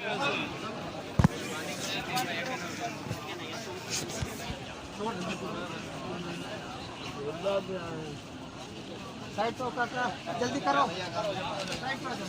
Side तो काका जल्दी करो, साइड पर दो।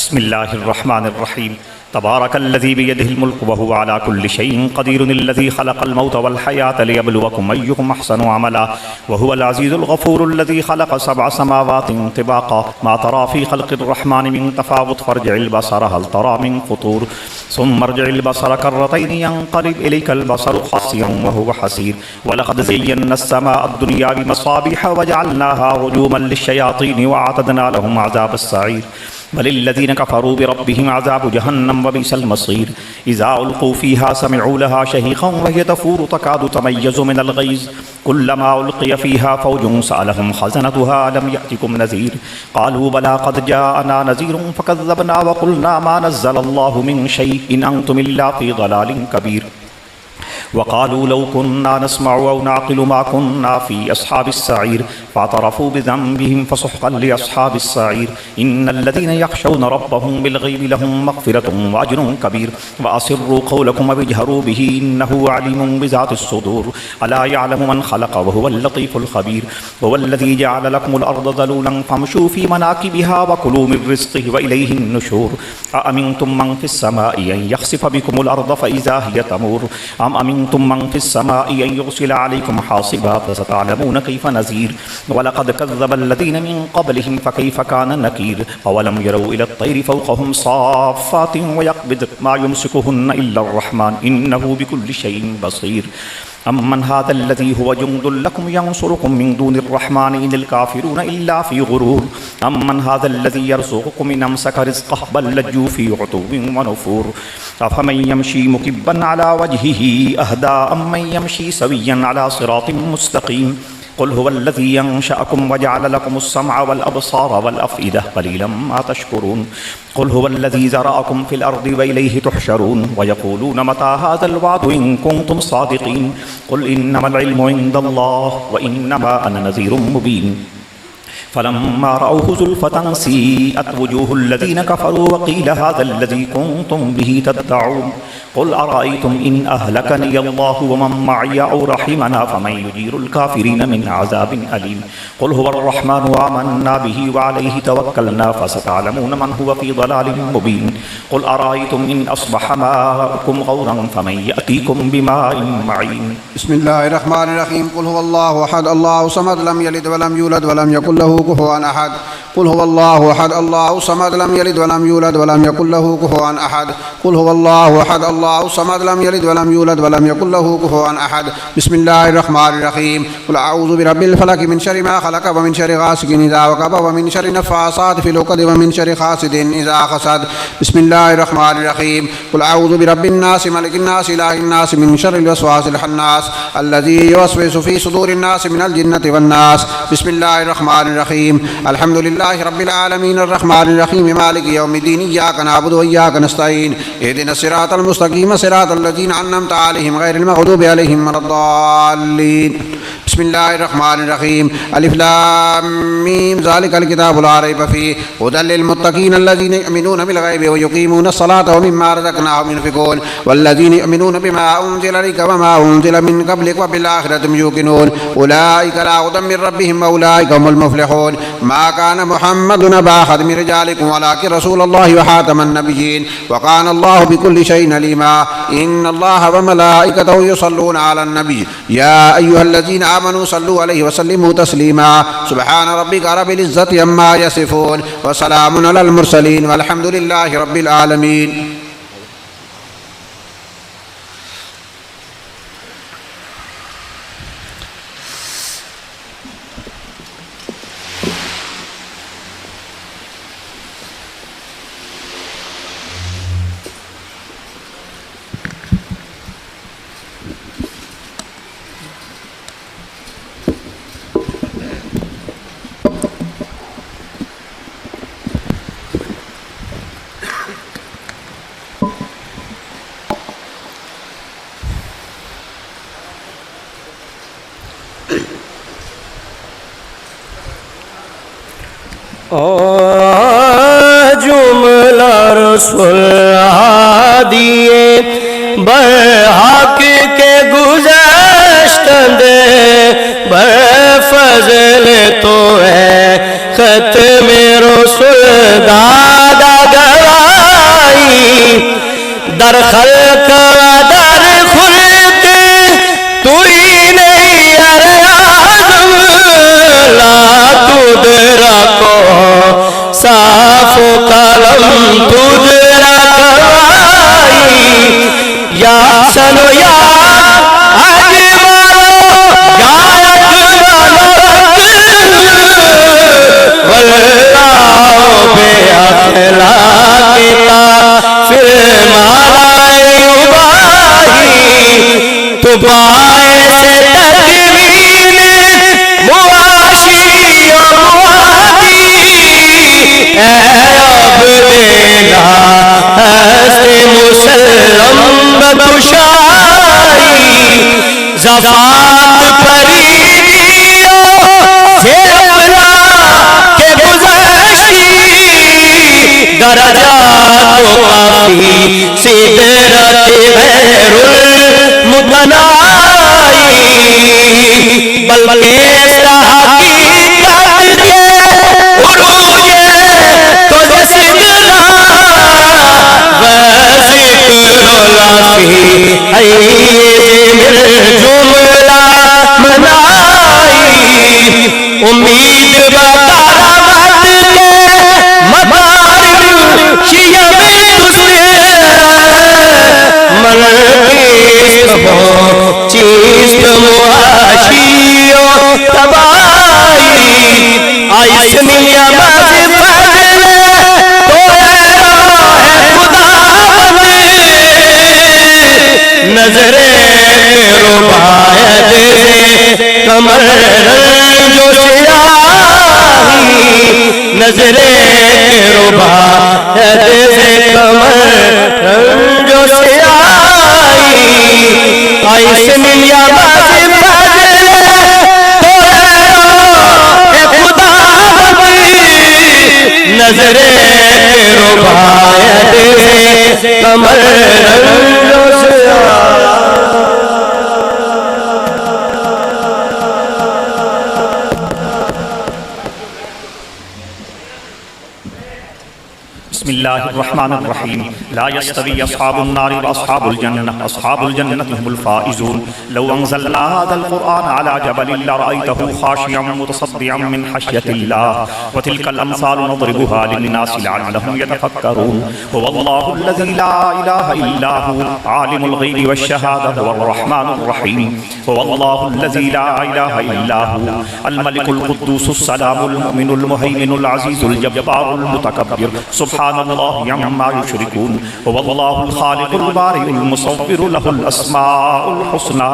बिस्मिल्लाहिर्रहमानिर्रहीम तबारकल्लज़ी बियदिहिल मुल्क व हुवा अला कुल्लि शैइन क़दीरुन अल्लज़ी खलक़ल मौत वल हयात लियब्लुवकुम अय्युकुम अहसनु अमला व हुवल अज़ीज़ुल गफ़ूरुल्लज़ी खलक़ सबअ समावातिन तिबाक़ा मा तरा फ़ी ख़ल्क़िर रहमानि मिन तफ़ावुत फ़र्जि'िल बसर हल तरा मिन फ़ुतूर सुम्मा अर्जि'िल बसर कर्रतैनि यंक़लिब इलैकल बसरु ख़ासिअन व हुवा हसीर व लक़द ज़य्यन्ना अस्समाअ अद-दुनिया बिमसाबिह व जअलनाहा रुजूमन लिश्शयातीन व अअतदना लहुम अज़ाबस सईर वलिल्लज़ीन कफ़रू बिरब्बिहिम अज़ाबु जहन्नम व बि'सल मसीर इज़ा उल्क़ू फ़ीहा समि'ू लहा शहीक़न व हिय तफ़ूरु तकादु तमय्यज़ु मिनल ग़ैज़ कुल्लमा उल्क़िय फ़ीहा फ़ौजुन सअलहुम ख़ज़नतुहा अलम यअतिकुम नज़ीर क़ालू बला क़द जाअना नज़ीरुन फ़कज़्ज़बना व क़ुलना मा नज़्ज़लल्लाहु मिन शैइन अंतुम इल्ला फ़ी ज़लालिन कबीर वक़ालू लौ कुन्ना नस्मअु औ नअक़िलु मा कुन्ना फ़ी अस्हाबिस सईर फ़अतरफ़ू बिज़ंबिहिम फ़सुहक़न लिअस्हाबिस सईर इन्नल्लज़ीन यख़शौन रब्बहुम बिलग़ैबि लहुम मग़फ़िरतुन व अज्रुन कबीर व असिर्रू क़ौलकुम अव इजहरू बिही इन्नहु अलीमुन बिज़ातिस सुदूर अला यअलमु मन ख़लक़ व हुवल लतीफ़ुल ख़बीर वहुवल्लज़ी जअल लकुमुल अर्ज़ ज़लूलन फ़म्शू फ़ी मनाकिबिहा व कुलू मिन रिज़्क़िहि व इलैहिन नुशूर अअमिनतुम मन फ़िस समाइ अन यख़सिफ़ बिकुमुल अर्ज़ फ़इज़ा हिय तमूर अम अमिनतुम मन फ़िस समाइ अन युरसिल अलैकुम हासिबा फ़सतअलमून कैफ़ नज़ीर वलक़द कज़्ज़बल्लज़ीन मिन क़ब्लिहिम फ़कैफ़ कान नकीर अवलम यरौ इलत तैरि फ़ौक़हुम साफ़्फ़ातिन व यक़बिज़ मा युमसिकुहुन्न इल्लर रहमान इन्नहु बिकुल्लि शैइन बसीर अम्मन हाज़ल्लज़ी हुव जुंदुल लकुम यंसुरुकुम मिन दूनिर रहमान इनिल काफ़िरून इल्ला फ़ी गुरूर अम्मन हाज़ल्लज़ी यरज़ुक़ुकुम इन अमसक रिज़्क़हु बल लज्जू फ़ी उतुव्विन व नुफ़ूर अफ़मन यमशी मुकिब्बन अला वजहिही अहदा अम्मन यमशी सविय्यन अला सिरातिन मुस्तक़ीम क़ुल हुवल्लज़ी अंशअकुम वजअल लकुमुस समअ वल अबसार वल अफ़इदा क़लीलन मा तशकुरून क़ुल हुवल्लज़ी ज़रअकुम फ़िल अर्दि व इलैहि तुहशरून व यक़ूलून मता हाज़ल वअदु इन कुन्तुम सादिक़ीन क़ुल इन्नमल इल्मु इन्दल्लाहि व इन्नमा अना नज़ीरुम मुबीन फलम्मा रअऊहु ज़ुल्फ़तन सीअत वुजूहुल्लज़ीन कफ़रू व क़ील हाज़ल्लज़ी कुन्तुम बिही तद्दऊन क़ुल अरअय्तुम इन अहलकनी अल्लाहु व मन मअय औ रहिमना फमन युजीरुल काफ़िरीन मिन अज़ाबिन अलीम क़ुल हुवर रहमानु आमन्ना बिही व अलैहि तवक्कलना फसतअलमून मन हुव फ़ी ज़लालिन मुबीन क़ुल अरअय्तुम इन अस्बह माउकुम गौरन फमन यअतीकुम बिमाइन मईन। बिस्मिल्लाहिर्रहमानिर्रहीम क़ुल हुवल्लाहु अहद अल्लाहु समद लम यलिद व लम यूलद व लम यकुल लहू कुफुवन अहद कुल हुवल्लाहु अहद अल्लाहु समद लम यलिद वलम यूलद वलम यकुल लहू कुफुवन अहद कुल हुवल्लाहु अहद अल्लाहु समद लम यलिद वलम यूलद वलम यकुल लहू कुफुवन अहद बिस्मिल्लाहिर रहमानिर रहीम कुल अऊज़ु बिरब्बिल फलक मिन शर्रि मा खलक व मिन शर्रि गासिकिन इज़ा वक़ब व मिन शर्रि नफ़्फ़ासाति फ़िल उक़द व मिन शर्रि हासिदिन इज़ा हसद बिस्मिल्लाहिर रहमानिर रहीम कुल अऊज़ु बिरब्बिन नास मलिकिन नास इलाहिन नास मिन शर्रिल वस्वासिल खन्नास अल्लज़ी युवस्विसु फ़ी सुदूरिन नास मिनल जिन्नति वन नास बिस्मिल्लाहिर रहमानिर रहीम अल्हम्दुलिल्लाहि रब्बिल आलमीन अर्रहमानिर रहीम मालिकि यौमिद्दीन इय्याका नअबुदु व इय्याका नस्तईन इहदिनस सिरातल मुस्तक़ीम सिरातल लज़ीना अन्अमता अलैहिम गैरिल मग़दूबि अलैहिम वलद्दाल्लीन बिस्मिल्लाहिर रहमानिर रहीम अलिफ लाम मीम ज़ालिकल किताबु ला रैब फ़ीहि हुदल लिल मुत्तक़ीन अल्लज़ीना युमिनूना बिल गैबि व युक़ीमूनस सलाता व मिम्मा रज़क़नाहुम युनफ़िक़ून वल्लज़ीना युमिनूना बिमा उन्ज़िला इलैका व मा उन्ज़िला मिन क़ब्लिक व बिल आखिरति हुम यूक़िनून उलाइका अला हुदम मिन रब्बिहिम व उलाइका हुमुल मुफ़्लिहून मा कान मुहम्मदुन अबा अहद मिन रिजालिकुम वलाकिन रसूलुल्लाहि व खातमन नबिय्यीन व कान अल्लाहु बिकुल्लि शैइन अलीमा इन्नल्लाहा व मलाइकतहु युसल्लूना अलन नबी या अय्युहल्लज़ीना आमनू सल्लू अलैहि व सल्लिमू तस्लीमा सुब्हान रब्बिका रब्बिल इज़्ज़ति अम्मा यसिफून व सलामुन अलल मुरसलीन वल्हम्दुलिल्लाहि रब्बिल आलमीन। जुमला रसूल दिए बहक के गुज़श्तंदे बफज़ल तो है ख़त्म रसूल दादा गवाई दर खल्क दर खुल्क तू ही नहीं अरे आज़म ला तुदरा को साफ कलम तुझरा गवाई या सनो या आज मारो गायक वल्लाह बे अखलाकिता फिर माराए उबाही तो बाए से तकवीन मुआशी और मुआदी देना हस्ते मुसल्लम बकुशाई ज़फ़ात परीदियो ज़ेबना के गुज़श्ती दरजात काफ़ी सिदरत गैरुल मुतनाई बल्कि हकीकत के उरूजे तो सिदरा वज़िक्रुल्लाहि जुमला मनाई उम्मीद बकरामत के मतारिब शियम तुझसे मलकीस हो चीज़ मुआशियो तबाही आइसनिया बाज़ फज़ल तो है खुदा नजरे रुबायत से कमर जो सियाही नजरे रुबायत से कमर जो सियाही ऐसे मिलिया बाज़ फज़ल तो है खुदा नजरे रुबायत से कमर जो सियाही बिस्मिल्लाहिर्रहमानिर्रहीम ला यस्तवी अस्हाबुन नारि व अस्हाबुल जन्नह अस्हाबुल जन्नति हुमुल फाइजून लौ अंज़लना हाज़ल क़ुरआन अला जबलिन लरअयतहु ख़ाशिअन मुतसद्दिअन मिन खश्यतिल्लाह व तिलकल अम्सालु नज़रिबुहा लिन्नासि लअल्लहुम यतफ़क्करून हुवल्लाहुल्लज़ी ला इलाहा इल्ला हु आलिमुल ग़ैबि वश्शहादा हुवर्रहमानुर रहीम हुवल्लाहुल्लज़ी ला इलाहा इल्ला हु अल मलिकुल क़ुद्दूसुस सलामुल मुमिनुल मुहैमिनुल अज़ीज़ुल जब्बारुल मुतकब्बिर सुब्हानल्लाहि अम्मा युश्रिकून वल्लाहुल खालिकुल बारिउल मुसव्विरु लहुल अस्माउल हुस्ना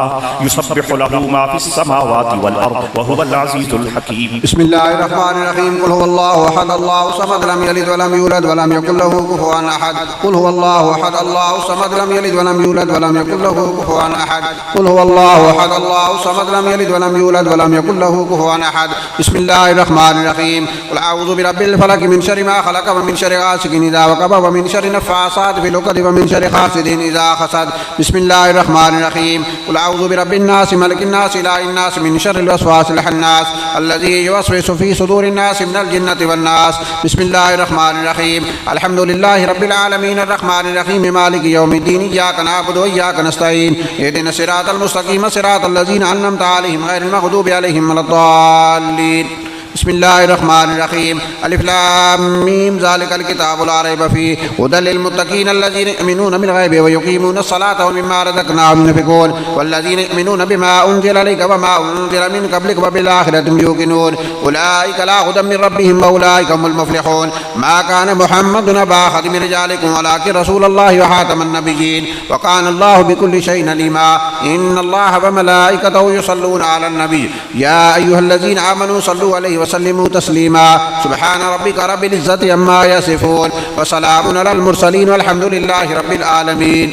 युसब्बिहु लहु मा फिस समावाति वल अर्द व हुवल अज़ीज़ुल हकीम। बिस्मिल्लाहिर्रहमानिर्रहीम कुल हुवल्लाहु अहद अल्लाहु समद लम यलिद व लम यूलद व लम यकुल लहु कुफुवन अहद कुल हुवल्लाहु अहद अल्लाहु समद लम यलिद व लम यूलद व लम यकुल लहु कुफुवन अहद कुल हुवल्लाहु अहद अल्लाहु समद लम यलिद व लम यूलद व लम यकुल लहु कुफुवन अहद। बिस्मिल्लाहिर्रहमानिर्रहीम कुल अऊज़ु बिरब्बिल फलक मिन शर्रि मा खलक व मिन शर्रि गासिकिन इज़ा वक़ब व मिन शर्रि नफ़्फ़ासाति फ़िल उक़द व मिन शर्रि हासिदिन इज़ा हसद। बिस्मिल्लाहिर्रहमानिर्रहीम कुल अऊज़ु बिरब्बिन नास मलिकिन नास इलाहिन नास मिन शर्रिल वस्वासिल खन्नास अल्लज़ी युवस्विसु फ़ी सुदूरिन नास मिनल जिन्नति वन नास। बिस्मिल्लाहिर्रहमानिर्रहीम अल्हम्दुलिल्लाहि रब्बिल आलमीन अर्रहमानिर्रहीम मालिकि यौमिद्दीन इय्याका नअबुदु व इय्याका नस्तईन इहदिनस सिरातल मुस्तक़ीम सिरातल लज़ीना अन्अमता अलैहिम गैरिल मग़दूबि अलैहिम वलद्दाल्लीन। बिस्मिल्लाहिर्रहमानिर्रहीम अलिफ लाम मीम ज़ालिकल किताबु ला रैब फ़ीहि हुदल लिल-मुत्तक़ीन अल्लज़ीना युमिनूना बिल ग़ैबि व युक़ीमूना अस्सलाता व मिम्मा रज़क़नाहुम युनफ़िक़ून वल्लज़ीना युमिनूना बिमा उन्ज़िला इलैका व मा उन्ज़िला मिन क़ब्लिका व बिल आख़िरति हुम यूक़िनून उलाइका ला हुदम मिन रब्बिहिम व उलाइका हुमुल मुफ़्लिहून। मा कान मुहम्मदुन अबा अहदिन मिन रिजालिकुम वलाकिन रसूलल्लाहि व ख़ातमन नबिय्यीन व कान अल्लाहु बिकुल्लि शैइन अलीमा। इन्नल्लाहा व मलाइकतहु युसल्लूना अलन नबी या अय्युहल्लज़ीना आमनू सल्लू अलैहि वसल्लिमू तस्लीमा। सुब्हान रब्बिका रब्बिल इज़्ज़ति अम्मा यसिफून व सलामुन अलल मुरसलीन वल्हम्दुलिल्लाहि रब्बिल आलमीन।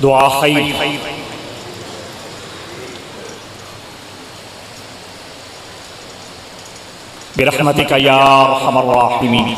दुआ खैर बिरहमतिका या अरहमर राहिमीन।